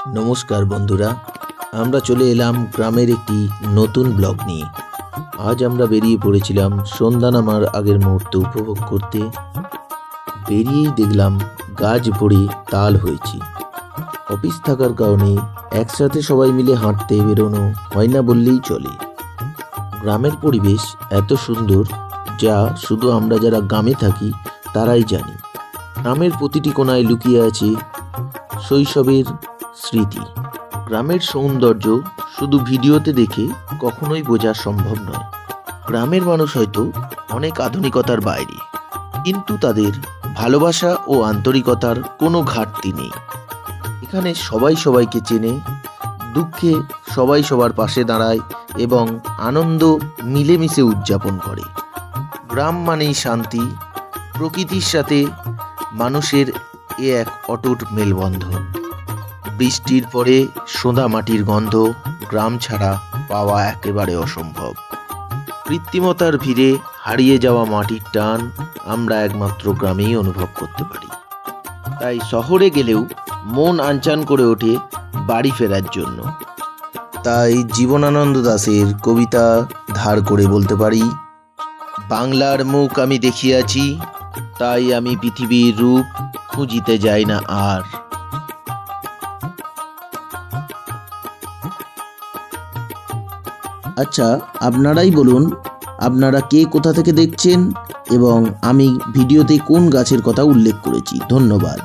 নমস্কার বন্ধুরা, আমরা চলে এলাম গ্রামের একটি নতুন ব্লগ নিয়ে। আজ আমরা বেরিয়ে পড়েছিলাম সন্ধ্যা নামার আগের মুহূর্ত উপভোগ করতে। বেরিয়েই দেখলাম গাছ ভরে তাল হয়েছে। অফিস থাকার কারণে একসাথে সবাই মিলে হাঁটতে বেরোনো হয় না বললেই চলে। গ্রামের পরিবেশ এত সুন্দর যা শুধু আমরা যারা গ্রামে থাকি তারাই জানি। গ্রামের প্রতিটি কোণায় লুকিয়ে আছে শৈশবের স্মৃতি। গ্রামের সৌন্দর্য শুধু ভিডিওতে দেখে কখনোই বোঝা সম্ভব নয়। গ্রামের মানুষ হয়তো অনেক আধুনিকতার বাইরে, কিন্তু তাদের ভালোবাসা ও আন্তরিকতার কোনো ঘাটতি নেই। এখানে সবাই সবাইকে চেনে, দুঃখে সবাই সবার পাশে দাঁড়ায় এবং আনন্দ মিলেমিশে উদযাপন করে। গ্রাম মানেই শান্তি, প্রকৃতির সাথে মানুষের এক অটুট মেলবন্ধন। বৃষ্টির পরে সোঁদা মাটির গন্ধ গ্রাম ছাড়া পাওয়া একেবারে অসম্ভব। কৃত্রিমতার ভিড়ে হারিয়ে যাওয়া মাটির টান আমরা একমাত্র গ্রামেই অনুভব করতে পারি। তাই শহরে গেলেও মন আনচান করে ওঠে বাড়ি ফেরার জন্য। তাই জীবনানন্দ দাশের কবিতা ধার করে বলতে পারি, বাংলার মুখ আমি দেখিয়াছি, তাই আমি পৃথিবীর রূপ খুঁজিতে যাই না আর। আচ্ছা, আপনারাই বলুন আপনারা কে কোথা থেকে দেখছেন এবং আমি ভিডিওতে কোন গাছের কথা উল্লেখ করেছি। ধন্যবাদ।